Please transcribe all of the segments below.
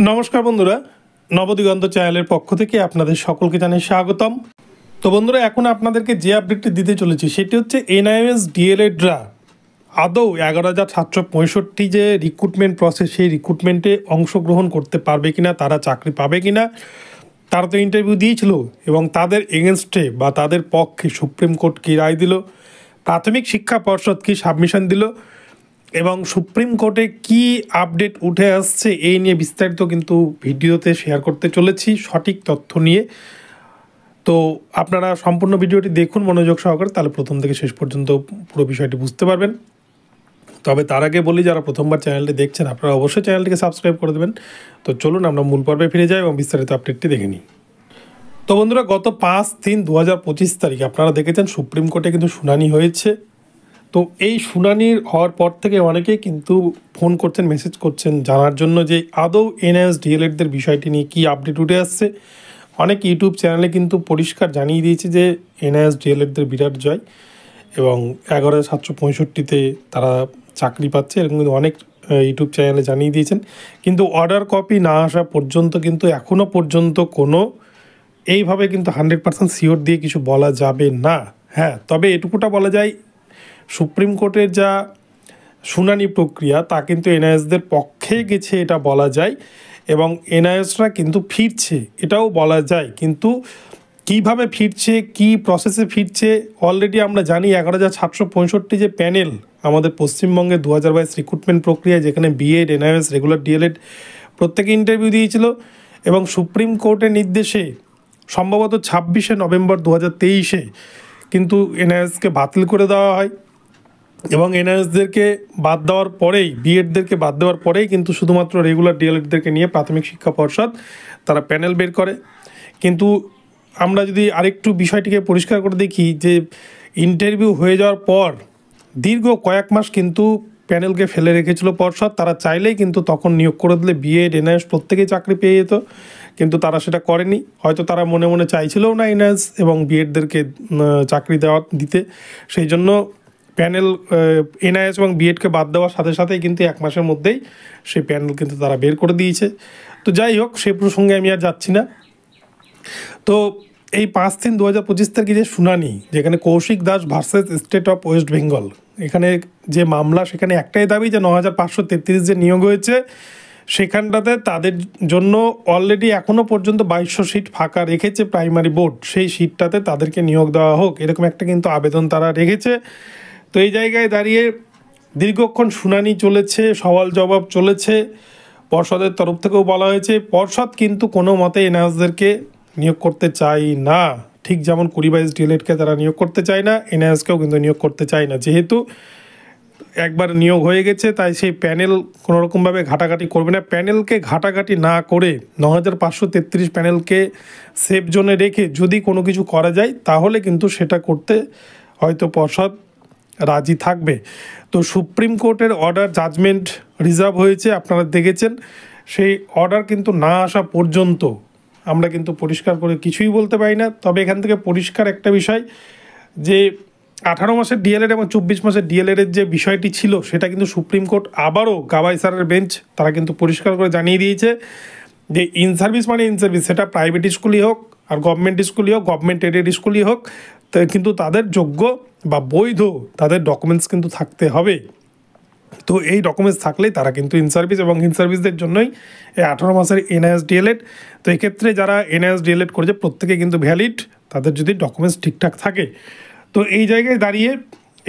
নমস্কার বন্ধুরা, নবদিগন্ত চ্যানেলের পক্ষ থেকে আপনাদের সকলকে জানাই স্বাগতম। তো বন্ধুরা, এখন আপনাদেরকে যে আপডেটটি দিতে চলেছি সেটি হচ্ছে এনআইএস ডিএলএডরা আদৌ 11,765 যে রিক্রুটমেন্ট প্রসেস, সেই রিক্রুটমেন্টে অংশগ্রহণ করতে পারবে কিনা, তারা চাকরি পাবে কিনা। তারা তো ইন্টারভিউ দিয়েছিল এবং তাদের এগেনস্টে বা তাদের পক্ষে সুপ্রিম কোর্ট কী রায় দিল, প্রাথমিক শিক্ষা পর্ষদ কী সাবমিশন দিল এবং সুপ্রিম কোর্টে কি আপডেট উঠে আসছে, এই নিয়ে বিস্তারিত কিন্তু ভিডিওতে শেয়ার করতে চলেছি সঠিক তথ্য নিয়ে। তো আপনারা সম্পূর্ণ ভিডিওটি দেখুন মনোযোগ সহকারে, তাহলে প্রথম থেকে শেষ পর্যন্ত পুরো বিষয়টি বুঝতে পারবেন। তবে তার আগে বলি, যারা প্রথমবার চ্যানেলটি দেখছেন আপনারা অবশ্যই চ্যানেলটিকে সাবস্ক্রাইব করে দেবেন। তো চলুন আমরা মূল পর্বে ফিরে যাই এবং বিস্তারিত আপডেটটি দেখে নিই। তো বন্ধুরা, গত 5/3/2025 তারিখে আপনারা দেখেছেন সুপ্রিম কোর্টে কিন্তু শুনানি হয়েছে। তো এই শুনানির হওয়ার পর থেকে অনেকেই কিন্তু ফোন করছেন, মেসেজ করছেন জানার জন্য যে আদৌ এনআইএস ডিএলএডদের বিষয়টি নিয়ে কী আপডেট উঠে আসছে। অনেক ইউটিউব চ্যানেলে কিন্তু পরিষ্কার জানিয়ে দিয়েছে যে এনআইএস ডিএলএডদের বিরাট জয় এবং 11,765-তে তারা চাকরি পাচ্ছে, এরকম কিন্তু অনেক ইউটিউব চ্যানেলে জানিয়ে দিয়েছেন। কিন্তু অর্ডার কপি না আসা পর্যন্ত কিন্তু এখনও পর্যন্ত কোনো এইভাবে কিন্তু 100% শিওর দিয়ে কিছু বলা যাবে না। হ্যাঁ, তবে এটুকুটা বলা যায়, সুপ্রিম কোর্টের যা শুনানি প্রক্রিয়া তা কিন্তু এনআইএসদের পক্ষে গেছে, এটা বলা যায়। এবং এনআইএসরা কিন্তু ফিরছে, এটাও বলা যায়। কিন্তু কিভাবে ফিরছে, কি প্রসেসে ফিরছে, অলরেডি আমরা জানি 11,765 যে প্যানেল আমাদের পশ্চিমবঙ্গে 2022 রিক্রুটমেন্ট প্রক্রিয়া, যেখানে বিএড, এনআইএস, রেগুলার ডিএলএড প্রত্যেকে ইন্টারভিউ দিয়েছিল এবং সুপ্রিম কোর্টের নির্দেশে সম্ভবত 26শে নভেম্বর 2023-এ কিন্তু এনআইএসকে বাতিল করে দেওয়া হয় এবং এনআইএসদেরকে বাদ দেওয়ার পরেই, বিএডদেরকে বাদ দেওয়ার পরেই কিন্তু শুধুমাত্র রেগুলার ডিএলএডদেরকে নিয়ে প্রাথমিক শিক্ষা পর্ষদ তারা প্যানেল বের করে। কিন্তু আমরা যদি আরেকটু বিষয়টিকে পরিষ্কার করে দেখি, যে ইন্টারভিউ হয়ে যাওয়ার পর দীর্ঘ কয়েক মাস কিন্তু প্যানেলকে ফেলে রেখেছিল পর্ষদ। তারা চাইলেই কিন্তু তখন নিয়োগ করে দিলে বিএড, এনআইএস প্রত্যেকেই চাকরি পেয়ে যেত, কিন্তু তারা সেটা করেনি। হয়তো তারা মনে মনে চাইছিলও না এনআইএস এবং বিএডদেরকে চাকরি দিতে। সেই জন্য প্যানেল এনআইএস এবং বিএডকে বাদ দেওয়ার সাথে সাথেই কিন্তু 1 মাসের মধ্যেই সেই প্যানেল কিন্তু তারা বের করে দিয়েছে। তো যাই হোক, সেই প্রসঙ্গে আমি আর যাচ্ছি না। তো এই 5/3/2025 তারিখে যে শুনানি, যেখানে Kaushik Das versus state of West Bengal, এখানে যে মামলা, সেখানে একটাই দাবি যে 9,533 যে নিয়োগ হয়েছে সেখানটাতে তাদের জন্য অলরেডি এখনও পর্যন্ত 2200 সিট ফাঁকা রেখেছে প্রাইমারি বোর্ড, সেই সিটটাতে তাদেরকে নিয়োগ দেওয়া হোক, এরকম একটা কিন্তু আবেদন তারা রেখেছে। তো এই জায়গায় দাঁড়িয়ে দীর্ঘক্ষণ শুনানি চলেছে, সওয়াল জবাব চলেছে। পর্ষদের তরফ থেকেও বলা হয়েছে পর্ষদ কিন্তু কোনো মতে এনআইএসদেরকে নিয়োগ করতে চায় না, ঠিক যেমন 2022 ডিএলএডকে তারা নিয়োগ করতে চায় না, এনআইএসকেও কিন্তু নিয়োগ করতে চায় না। যেহেতু একবার নিয়োগ হয়ে গেছে, তাই সেই প্যানেল কোনোরকমভাবে ঘাটাঘাটি করবে না। প্যানেলকে ঘাটাঘাটি না করে 9,533 প্যানেলকে সেফ জোনে রেখে যদি কোনো কিছু করা যায়, তাহলে কিন্তু সেটা করতে হয়তো পর্ষদ রাজি থাকবে। তো সুপ্রিম কোর্টের অর্ডার, জাজমেন্ট রিজার্ভ হয়েছে, আপনারা দেখেছেন। সেই অর্ডার কিন্তু না আসা পর্যন্ত আমরা কিন্তু পরিষ্কার করে কিছুই বলতে পারি না। তবে এখান থেকে পরিষ্কার একটা বিষয়, যে 18 মাসের ডিএলএড এবং 24 মাসের ডিএলএডের যে বিষয়টি ছিল, সেটা কিন্তু সুপ্রিম কোর্ট আবারও গাবাই স্যারের বেঞ্চ তারা কিন্তু পরিষ্কার করে জানিয়ে দিয়েছে যে ইন সার্ভিস মানে ইন সার্ভিস, সেটা প্রাইভেট স্কুলই হোক আর গভর্নমেন্ট স্কুলই হোক, গভর্নমেন্ট এডেড স্কুলই হোক, কিন্তু তাদের যোগ্য বা বৈধ তাদের ডকুমেন্টস কিন্তু থাকতে হবে। তো এই ডকুমেন্টস থাকলেই তারা কিন্তু ইন সার্ভিস, এবং ইন সার্ভিসদের জন্যই এই 18 মাসের এনআইএস ডিএলএড। তো এক্ষেত্রে যারা এনআইএস ডিএলএড করেছে প্রত্যেকে কিন্তু ভ্যালিড, তাদের যদি ডকুমেন্টস ঠিকঠাক থাকে। তো এই জায়গায় দাঁড়িয়ে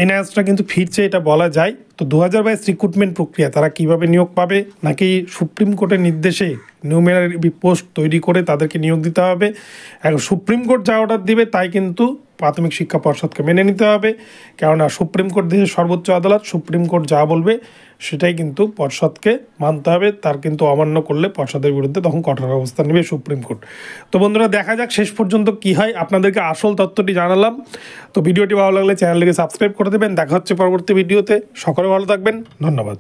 এনআইএসটা কিন্তু ফিরছে, এটা বলা যায়। তো 2022 রিক্রুটমেন্ট প্রক্রিয়া তারা কীভাবে নিয়োগ পাবে, নাকি সুপ্রিম কোর্টের নির্দেশে নিউমেরারি পোস্ট তৈরি করে তাদেরকে নিয়োগ দিতে হবে। এখন সুপ্রিম কোর্ট যা অর্ডার দিবে তাই কিন্তু প্রাথমিক শিক্ষা পর্ষদকে মেনে নিতে হবে, কেননা সুপ্রিম কোর্ট দেশের সর্বোচ্চ আদালত। সুপ্রিম কোর্ট যা বলবে সেটাই কিন্তু পর্ষদকে মানতে হবে। তার কিন্তু অমান্য করলে পর্ষদের বিরুদ্ধে তখন কঠোর ব্যবস্থা নেবে সুপ্রিম কোর্ট। তো বন্ধুরা, দেখা যাক শেষ পর্যন্ত কি হয়। আপনাদেরকে আসল তথ্যটি জানালাম। তো ভিডিওটি ভালো লাগলে চ্যানেলটিকে সাবস্ক্রাইব করে দেবেন। দেখা হচ্ছে পরবর্তী ভিডিওতে। সকলে ভালো থাকবেন, ধন্যবাদ।